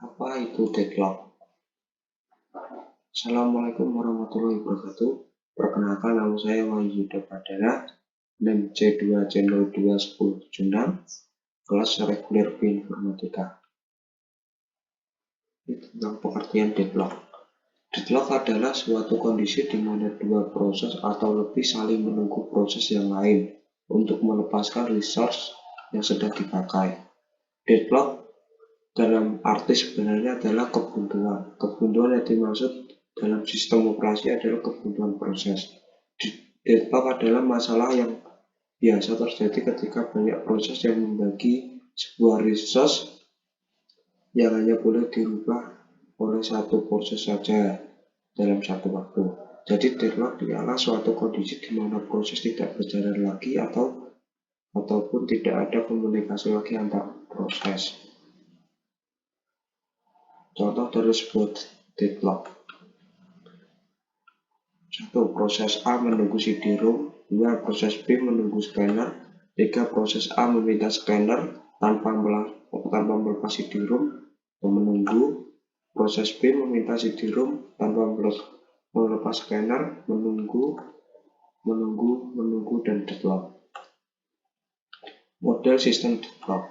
Apa itu deadlock? Assalamualaikum warahmatullahi wabarakatuh. Perkenalkan, nama saya Wahyu Yuda Pradana, NIM C2C021076, kelas reguler Bioinformatika. Ini tentang pengertian deadlock. Deadlock adalah suatu kondisi di mana dua proses atau lebih saling menunggu proses yang lain untuk melepaskan resource yang sedang dipakai. Deadlock dalam arti sebenarnya adalah kebuntuan. Kebuntuan yang dimaksud dalam sistem operasi adalah kebuntuan proses. Deadlock adalah masalah yang biasa terjadi ketika banyak proses yang membagi sebuah resource yang hanya boleh dirubah oleh satu proses saja dalam satu waktu. Jadi deadlock adalah suatu kondisi di mana proses tidak berjalan lagi ataupun tidak ada komunikasi lagi antar proses. Contoh dari sebuah deadlock. 1. Proses A menunggu CD-ROM. 2. Proses B menunggu scanner. 3. Proses A meminta scanner tanpa melepas CD-ROM dan menunggu. Proses B meminta CD-ROM tanpa melepas scanner, menunggu, dan deadlock. Model sistem deadlock.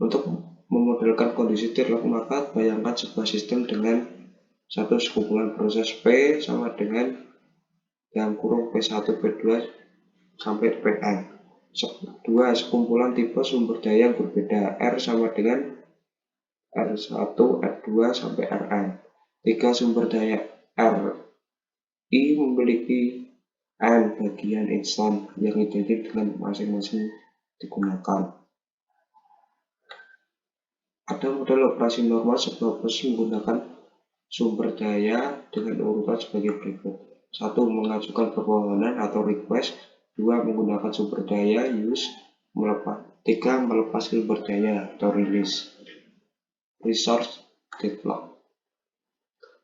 Untuk memodelkan kondisi deadlock, maka bayangkan sebuah sistem dengan satu sekumpulan proses P sama dengan yang kurung P1, P2 sampai Pn. 2. Sekumpulan tipe sumber daya yang berbeda, R sama dengan R1, R2 sampai Rn. 3. Sumber daya Ri memiliki N bagian instan yang identik dengan masing-masing digunakan. Ada model operasi normal sebuah proses menggunakan sumber daya dengan urutan sebagai berikut. 1. Mengajukan permohonan atau request. 2. Menggunakan sumber daya use. 3. Melepas sumber daya atau release. Resource deadlock.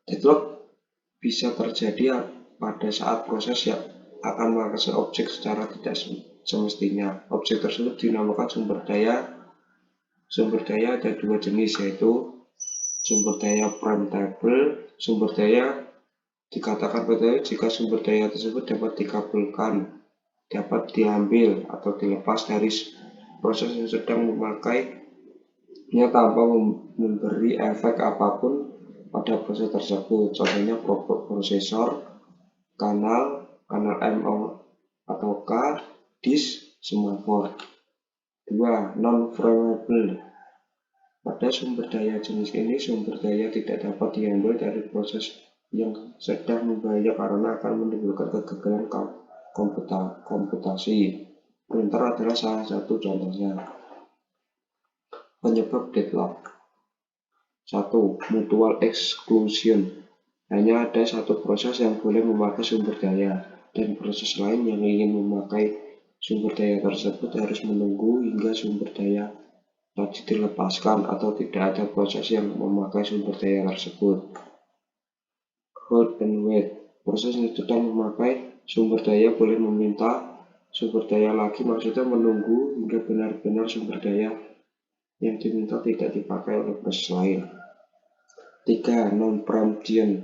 Deadlock bisa terjadi pada saat proses yang akan mengakses objek secara tidak semestinya. Objek tersebut dinamakan sumber daya. Sumber daya ada dua jenis, yaitu sumber daya preemptible. Sumber daya dikatakan preemptible jika sumber daya tersebut dapat dikabulkan, dapat diambil atau dilepas dari proses yang sedang memakainya tanpa memberi efek apapun pada proses tersebut. Contohnya prosesor, kanal M atau K, disk, semafor. 2. Non-frameable. Pada sumber daya jenis ini, sumber daya tidak dapat diambil dari proses yang sedang membahayakan karena akan menimbulkan kegagalan komputasi. Printer adalah salah satu contohnya. Penyebab deadlock. 1. Mutual exclusion. Hanya ada satu proses yang boleh memakai sumber daya, dan proses lain yang ingin memakai sumber daya tersebut harus menunggu hingga sumber daya tadi dilepaskan atau tidak ada proses yang memakai sumber daya tersebut. Hold and wait. Proses yang sedang memakai sumber daya boleh meminta sumber daya lagi, maksudnya menunggu hingga benar-benar sumber daya yang diminta tidak dipakai oleh proses lain. 3. Non-preemption.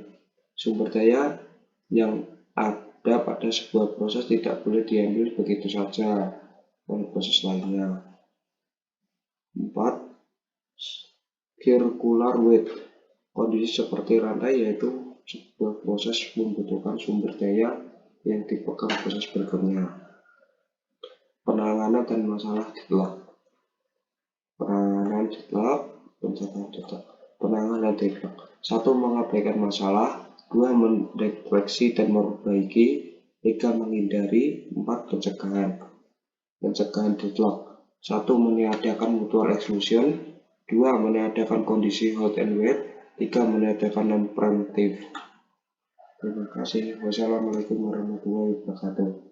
Sumber daya yang ada pada sebuah proses tidak boleh diambil begitu saja oleh proses lainnya. 4. Circular wait. Kondisi seperti rantai, yaitu sebuah proses membutuhkan sumber daya yang dipegang proses berikutnya. Penanganan dan masalah deadlock. Penanganan deadlock. Penanganan deadlock. 1. Mengabaikan masalah. 2. Mendeteksi dan memperbaiki. 3. Menghindari. 4. Pencegahan. Pencegahan deadlock. 1. Meniadakan mutual exclusion. 2. Meniadakan kondisi hold and wait. 3. Meniadakan non-preemptive. Terima kasih. Wassalamualaikum warahmatullahi wabarakatuh.